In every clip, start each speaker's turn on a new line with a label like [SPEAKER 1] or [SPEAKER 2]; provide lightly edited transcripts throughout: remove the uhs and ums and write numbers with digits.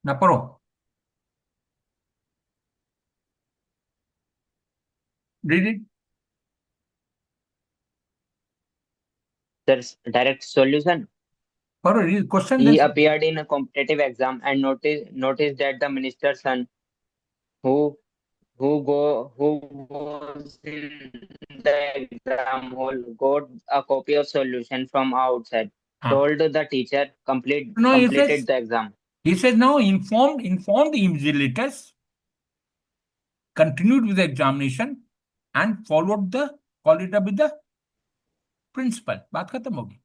[SPEAKER 1] ना पढ़ो। Read it.
[SPEAKER 2] There's direct solution.
[SPEAKER 1] पढ़ो, read question then
[SPEAKER 2] He
[SPEAKER 1] solution।
[SPEAKER 2] appeared in a competitive exam and noticed that the minister's son, who who was in the exam hall, got a copy of solution from outside.
[SPEAKER 1] हाँ।
[SPEAKER 2] Told the teacher
[SPEAKER 1] No, he
[SPEAKER 2] completed
[SPEAKER 1] says,
[SPEAKER 2] the exam.
[SPEAKER 1] now informed the invigilators, continued with the examination, and followed it up with the principal. बात खत्म होगी।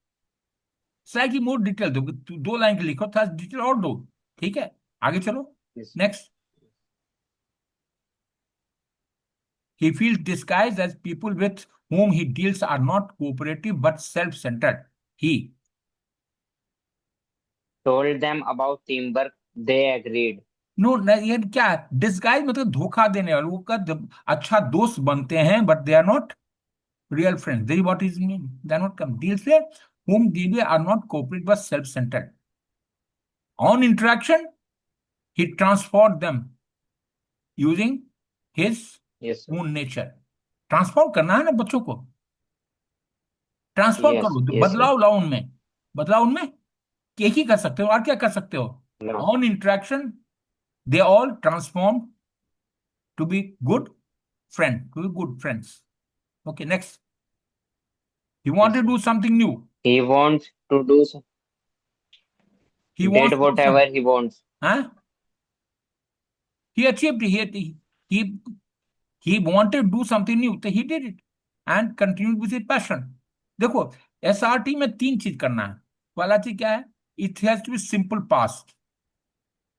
[SPEAKER 1] Slightly more detail दो, 2 line के लिखो, थोड़ा detail और दो। ठीक है, आगे चलो।
[SPEAKER 2] Yes.
[SPEAKER 1] Next. He feels disguised as people with whom he deals are not cooperative but self-centered. He
[SPEAKER 2] Told them about teamwork. They agreed.
[SPEAKER 1] No, ये क्या है? डिस्गाइज मतलब धोखा देने वाले, वो का अच्छा दोस्त बनते हैं but they are not real friends. This is what is mean. They are not come. Deals with whom they are not cooperative but self-centered. On interaction, he transformed them using his
[SPEAKER 2] Yes, sir.
[SPEAKER 1] own nature. Transform करना है ना बच्चों को, transform
[SPEAKER 2] Yes,
[SPEAKER 1] करो, तो
[SPEAKER 2] yes, sir.
[SPEAKER 1] बदलाव लाओ उनमें। बदलाव उनमें एक ही कर सकते हो, और क्या कर सकते हो?
[SPEAKER 2] No.
[SPEAKER 1] On interaction, they all transform to be good friend, to be good friends. Okay, next. He want
[SPEAKER 2] Yes,
[SPEAKER 1] to
[SPEAKER 2] sir.
[SPEAKER 1] Do something new.
[SPEAKER 2] He wants to do
[SPEAKER 1] he
[SPEAKER 2] did
[SPEAKER 1] wants to do
[SPEAKER 2] whatever
[SPEAKER 1] something.
[SPEAKER 2] he wants.
[SPEAKER 1] हाँ, he achieved, he he wanted to do something new, so he did it and continued with his passion। देखो, SRT में 3 चीज करना है। पहला चीज क्या है? It has to be simple past.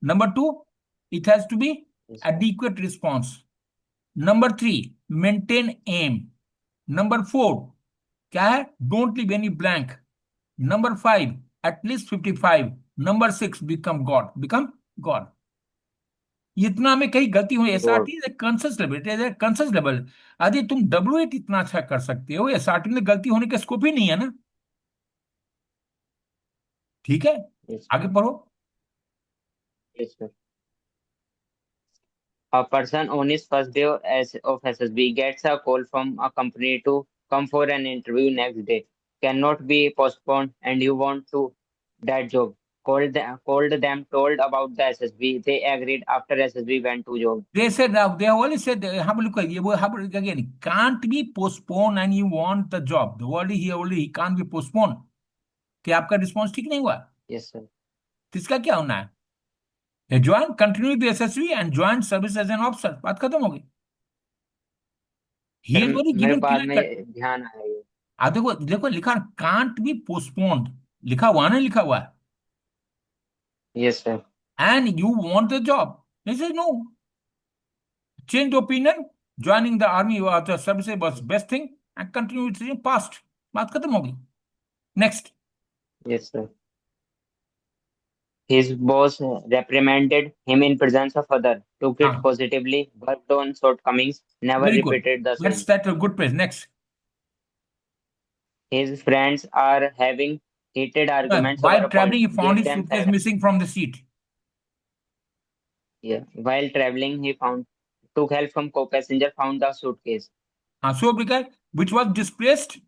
[SPEAKER 1] Number 2, it has to be
[SPEAKER 2] Yes, sir.
[SPEAKER 1] adequate response। Number 3, maintain aim। Number 4 क्या है? Don't leave any blank. Number 5, at least 55। Number 6, become God. इतना में कहीं गलती हुई,
[SPEAKER 2] God.
[SPEAKER 1] SRT is conscious level, it is a conscious level. यदि तुम W eight इतना अच्छा कर सकते हो, एसआरटी में गलती होने का स्कोप ही नहीं है ना। ठीक है,
[SPEAKER 2] Yes,
[SPEAKER 1] आगे पढ़ो।
[SPEAKER 2] yes, sir. A person on his first day of SSB gets a call from a company to come for an interview next day. Cannot be postponed, and you want to that job. Called them, told about the SSB. They agreed after SSB went to job.
[SPEAKER 1] They said, now they only said, have a look at you, have a look again, can't be postponed and you want the job, the word here only, he can't be postponed। कि आपका response ठीक नहीं हुआ,
[SPEAKER 2] Yes, sir.
[SPEAKER 1] तो इसका क्या होना है? Join, continue the SSB and join service as an officer. बात खत्म हो गई। ही
[SPEAKER 2] सर
[SPEAKER 1] इज ओनली
[SPEAKER 2] मेरे
[SPEAKER 1] गिवन
[SPEAKER 2] बाद
[SPEAKER 1] क्लियर
[SPEAKER 2] में
[SPEAKER 1] कट।
[SPEAKER 2] ध्यान आया ये।
[SPEAKER 1] देखो देखो, लिखा कांट बी पोस्टपोन्ड, लिखा हुआ ना, लिखा हुआ है।
[SPEAKER 2] Yes, sir.
[SPEAKER 1] And you want the job, this is no change opinion, joining the army service was best thing and continue with past. बात खत्म हो गई। Next.
[SPEAKER 2] Yes, sir. His boss reprimanded him in presence of others, took it
[SPEAKER 1] हाँ,
[SPEAKER 2] positively, worked on shortcomings, never
[SPEAKER 1] very good,
[SPEAKER 2] repeated the
[SPEAKER 1] that's
[SPEAKER 2] same.
[SPEAKER 1] That good place. Next.
[SPEAKER 2] His friends are having heated arguments over
[SPEAKER 1] While
[SPEAKER 2] a point.
[SPEAKER 1] traveling, he found
[SPEAKER 2] Gave
[SPEAKER 1] his
[SPEAKER 2] them
[SPEAKER 1] suitcase
[SPEAKER 2] facts.
[SPEAKER 1] missing from the seat।
[SPEAKER 2] Yeah. While traveling, he found took help from co-passenger, found the suitcase.
[SPEAKER 1] हाँ, so because which was displaced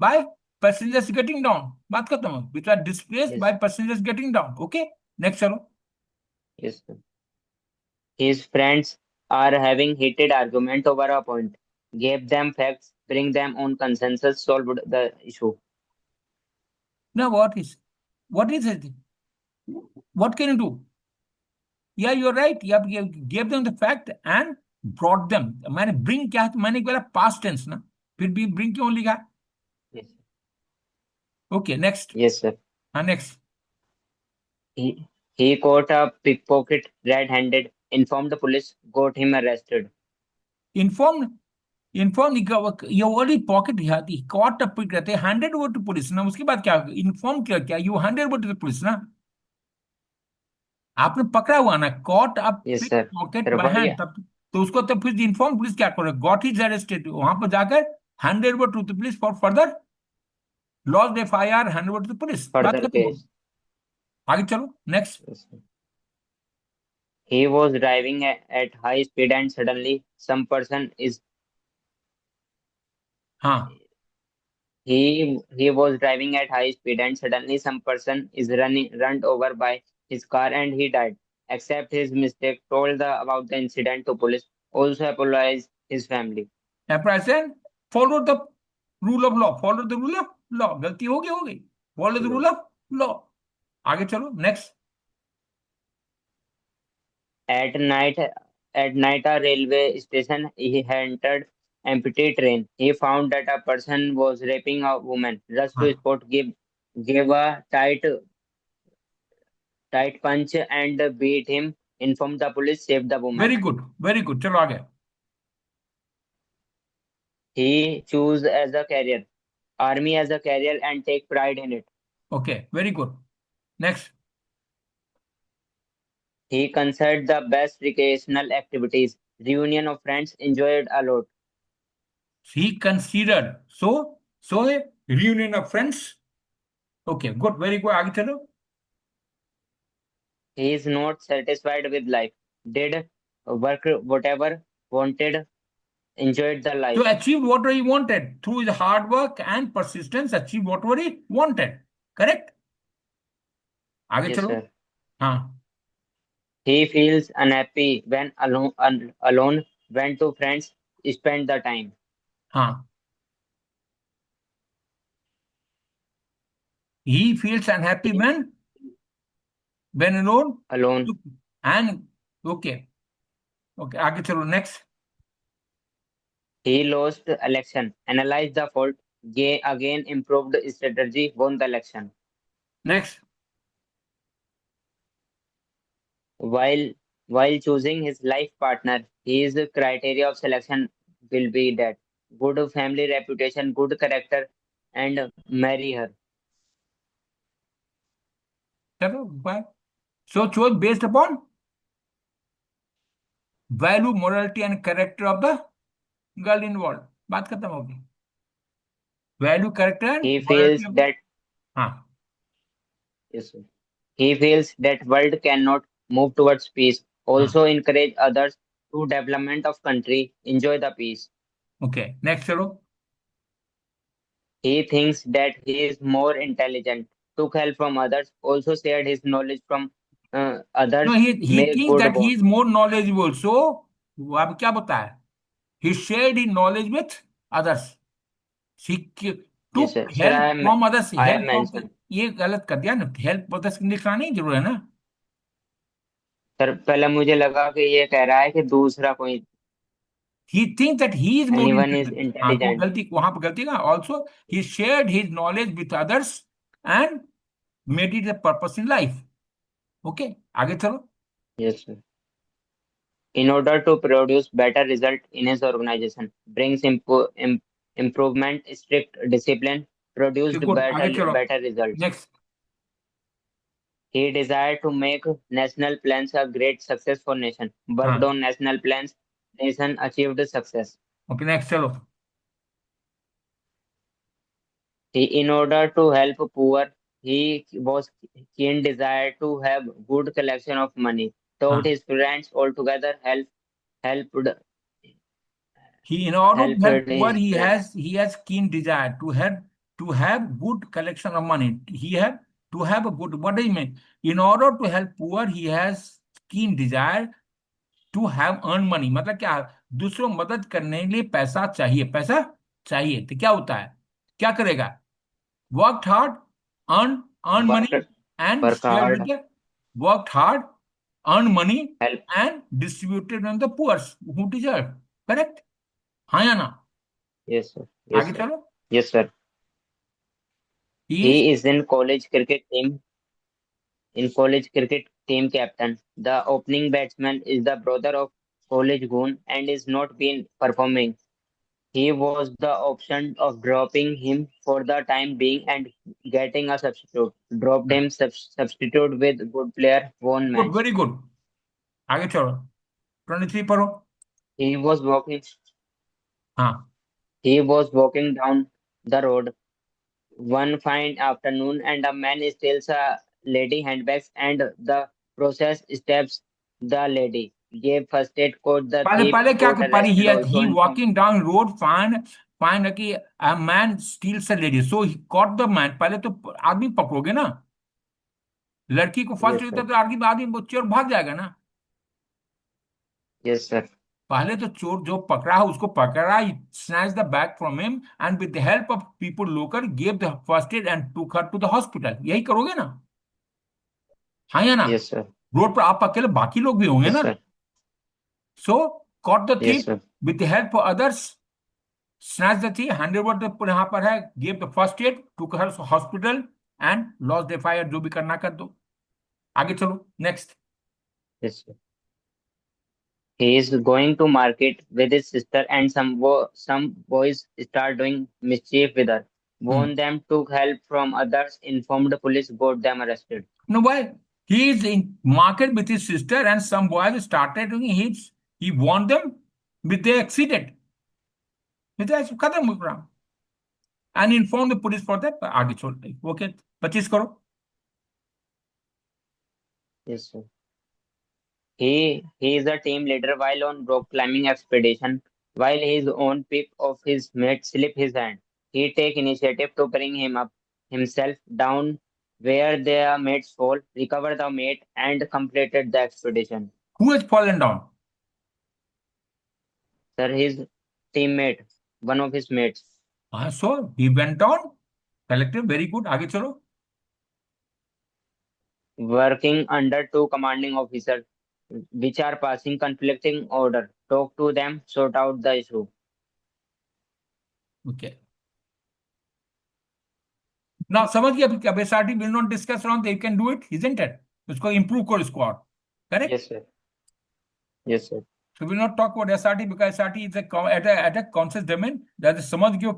[SPEAKER 1] by passengers getting down. बात खत्म हो, which are displaced by
[SPEAKER 2] Yes.
[SPEAKER 1] Passengers getting down. Okay, next चलो।
[SPEAKER 2] Yes, sir. His friends are having heated argument over a point. Gave them facts, bring them on consensus, solved the issue.
[SPEAKER 1] Now what is it? What can you do? Yeah, you're right, you gave them the fact and brought them। मैंने bring क्या है? तो मैंने बोला past tense ना, फिर भी bring क्यों लिखा?
[SPEAKER 2] Yes.
[SPEAKER 1] Okay, next.
[SPEAKER 2] Yes, sir.
[SPEAKER 1] हाँ, next.
[SPEAKER 2] He caught a pickpocket red-handed, informed the police, got him arrested.
[SPEAKER 1] Inform, ये ऑलरेडी पॉकेट कॉट अप रहते, हैंडेड ओवर टू पुलिस ना, उसके बाद क्या? इन्फॉर्म किया क्या? You handed over to the police ना। आपने पकड़ा हुआ ना, caught up
[SPEAKER 2] Yes,
[SPEAKER 1] pick
[SPEAKER 2] sir.
[SPEAKER 1] Pocket
[SPEAKER 2] Sir,
[SPEAKER 1] by
[SPEAKER 2] वही
[SPEAKER 1] हैंड,
[SPEAKER 2] है।
[SPEAKER 1] तब तो उसको तब फिर इन्फॉर्म पुलिस क्या करे? गॉट इज अरेस्टेड, वहां पर जाकर handed over to the police for further lost FIR, hand over to the police. बात
[SPEAKER 2] Further
[SPEAKER 1] खत्म हो,
[SPEAKER 2] case.
[SPEAKER 1] आगे चलो। Next.
[SPEAKER 2] Yes, sir. He was driving at high speed and suddenly some person is
[SPEAKER 1] हाँ.
[SPEAKER 2] he was driving at high speed and suddenly some person is run over by his car and he died. Accept his mistake, told about the incident to police, also apologized his family.
[SPEAKER 1] Present, follow the rule of law. Follow the rule of law. गलती हो गई. Follow the
[SPEAKER 2] No.
[SPEAKER 1] rule of law. आगे चलो. Next.
[SPEAKER 2] At night, a railway station, he entered empty train. He found that a person was raping a woman. Rushed to
[SPEAKER 1] हाँ.
[SPEAKER 2] spot, gave a tight punch and beat him. Informed the police, saved the woman.
[SPEAKER 1] Very good. Very good. चलो आगे.
[SPEAKER 2] He chose as a career, army as a career, and take pride in it.
[SPEAKER 1] Okay. Very good. Next.
[SPEAKER 2] He considered the best recreational activities. Reunion of friends enjoyed a lot.
[SPEAKER 1] He considered. So a reunion of friends. Okay. Good. Very good. आगे चलो.
[SPEAKER 2] He is not satisfied with life. Did work whatever wanted, enjoyed the
[SPEAKER 1] So
[SPEAKER 2] life.
[SPEAKER 1] achieved whatever he wanted through his hard work and persistence. Achieved whatever he wanted. Correct. आगे
[SPEAKER 2] Yes,
[SPEAKER 1] चलो.
[SPEAKER 2] sir.
[SPEAKER 1] हाँ.
[SPEAKER 2] He feels unhappy when alone, went to friends, spent the time
[SPEAKER 1] हाँ. He feels unhappy
[SPEAKER 2] He-
[SPEAKER 1] when alone.
[SPEAKER 2] alone.
[SPEAKER 1] And okay. Okay. आगे चलो. Next.
[SPEAKER 2] He lost the election, analyzed the fault, again improved strategy, won the election.
[SPEAKER 1] Next.
[SPEAKER 2] While while choosing his life partner, his criteria of selection will be that good family reputation, good character, and marry her.
[SPEAKER 1] चलो. Bye. So choice based upon value, morality, and character of the girl involved. बात खत्म होगी. Value, character, and
[SPEAKER 2] He
[SPEAKER 1] morality
[SPEAKER 2] feels
[SPEAKER 1] of the.
[SPEAKER 2] that
[SPEAKER 1] हाँ.
[SPEAKER 2] yes, sir. He feels that world cannot move towards peace.
[SPEAKER 1] हाँ.
[SPEAKER 2] Also encourage others to development of country, enjoy the peace.
[SPEAKER 1] Okay. Next चलो.
[SPEAKER 2] He thinks that he is more intelligent, took help from others, also shared his knowledge from
[SPEAKER 1] No,
[SPEAKER 2] others,
[SPEAKER 1] he
[SPEAKER 2] make
[SPEAKER 1] thinks
[SPEAKER 2] good
[SPEAKER 1] that he
[SPEAKER 2] bond.
[SPEAKER 1] is more knowledgeable. So वो अब क्या बताया? He shared his knowledge with others. He
[SPEAKER 2] Yes,
[SPEAKER 1] took
[SPEAKER 2] sir. Sir,
[SPEAKER 1] help from others.
[SPEAKER 2] I have
[SPEAKER 1] Help from
[SPEAKER 2] mentioned.
[SPEAKER 1] ये गलत कर दिया ना. Help others लिखना नहीं जरूर है ना.
[SPEAKER 2] सर पहले मुझे लगा कि ये कह रहा है कि दूसरा कोई
[SPEAKER 1] He thinks that he is more
[SPEAKER 2] anyone is
[SPEAKER 1] intelligent. हाँ तो
[SPEAKER 2] intelligent.
[SPEAKER 1] गलती वहां पर गलती का. Also he shared his knowledge with others and made it a purpose in life. Okay. आगे चलो.
[SPEAKER 2] Yes, sir. In order to produce better result in his organization, brings improvement, strict discipline,
[SPEAKER 1] Okay,
[SPEAKER 2] produced
[SPEAKER 1] good. आगे चलो.
[SPEAKER 2] better results.
[SPEAKER 1] Next.
[SPEAKER 2] He desired to make national plans a great success for nation. Worked
[SPEAKER 1] हाँ.
[SPEAKER 2] on national plans, nation achieved success.
[SPEAKER 1] Okay. Next चलो.
[SPEAKER 2] In order to help poor, he was keen desire to have good collection of money. Taught
[SPEAKER 1] हाँ.
[SPEAKER 2] his friends altogether helped
[SPEAKER 1] He, in order to
[SPEAKER 2] helped
[SPEAKER 1] help poor,
[SPEAKER 2] his friends.
[SPEAKER 1] he has keen desire to have good collection of money. He have to have a good. What do you mean? In order to help poor, he has keen desire to have earn money. मतलब क्या? दूसरों को मदद करने के लिए पैसा चाहिए. पैसा चाहिए तो क्या होता है? क्या करेगा? Worked hard, earn
[SPEAKER 2] Work
[SPEAKER 1] money, and
[SPEAKER 2] work
[SPEAKER 1] shared with
[SPEAKER 2] hard,
[SPEAKER 1] the worked hard, earn money,
[SPEAKER 2] help.
[SPEAKER 1] and distributed on the poor who deserve. Correct? हाँ या ना?
[SPEAKER 2] Yes, sir.
[SPEAKER 1] आगे
[SPEAKER 2] Yes, sir.
[SPEAKER 1] चलो.
[SPEAKER 2] Yes, sir.
[SPEAKER 1] He is
[SPEAKER 2] He is in college cricket team captain. The opening batsman is the brother of college goon and is not been performing. He was the option of dropping him for the time being and getting a substitute. Dropped him, substitute with good player, won
[SPEAKER 1] good,
[SPEAKER 2] match.
[SPEAKER 1] very good. आगे चलो. 23 पढ़ो.
[SPEAKER 2] He was walking.
[SPEAKER 1] हाँ.
[SPEAKER 2] He was walking down the road one fine afternoon, and a man steals a lady handbags and the process steps. the lady, gave first aid, caught the
[SPEAKER 1] पहले
[SPEAKER 2] thief,
[SPEAKER 1] पहले क्या
[SPEAKER 2] got
[SPEAKER 1] पहले
[SPEAKER 2] arrested, also
[SPEAKER 1] he
[SPEAKER 2] informed.
[SPEAKER 1] walking down road find कि a man steals a lady, so he caught the man. पहले तो आदमी पकड़ोगे ना, लड़की को फर्स्ट
[SPEAKER 2] Yes,
[SPEAKER 1] देता
[SPEAKER 2] sir.
[SPEAKER 1] तो आदमी आदमी चोर भाग जाएगा ना।
[SPEAKER 2] Yes, sir.
[SPEAKER 1] पहले तो चोर जो पकड़ा है उसको पकड़ा, snatched the bag from him and with the help of people local gave the first aid and took her to the hospital। यही करोगे ना, हाँ या ना?
[SPEAKER 2] Yes, sir.
[SPEAKER 1] रोड पर आप अकेले, बाकी लोग भी होंगे
[SPEAKER 2] Yes,
[SPEAKER 1] ना।
[SPEAKER 2] sir.
[SPEAKER 1] So caught the
[SPEAKER 2] Yes,
[SPEAKER 1] thief
[SPEAKER 2] sir.
[SPEAKER 1] with the help of others, snatched the thief, handed over the, यहाँ पर है, gave the first aid, took her to hospital and lost the fire। जो भी करना कर दो, आगे चलो next.
[SPEAKER 2] Yes, sir. He is going to market with his sister, and some boys start doing mischief with her.
[SPEAKER 1] Hmm,
[SPEAKER 2] Warn them, took help from others, informed the police, got them arrested.
[SPEAKER 1] no, why he is in market with his sister and some boys started doing he warned them with the accident, with the खत्म programme, and informed the police for that। आगे छोड़ते okay, 25 करो।
[SPEAKER 2] Yes, sir. He is a team leader while on rock climbing expedition. While his own pick of his mate slip his hand, he take initiative to bring him up himself down where their mates fall, recover the mate, and completed the expedition.
[SPEAKER 1] Who has fallen down?
[SPEAKER 2] Sir, his teammate, one of his mates,
[SPEAKER 1] So he went down, collective, very good, आगे चलो।
[SPEAKER 2] working under two commanding officers, which are passing conflicting order, talk to them, sort out the issue.
[SPEAKER 1] Okay, ना समझ गया अब SRT will not discuss around, they can do it, isn't it? उसको improve करो इसको और, correct.
[SPEAKER 2] Yes, sir. Yes, sir.
[SPEAKER 1] So we will not talk about SRT because SRT is at a conscious domain, that is समझ गयो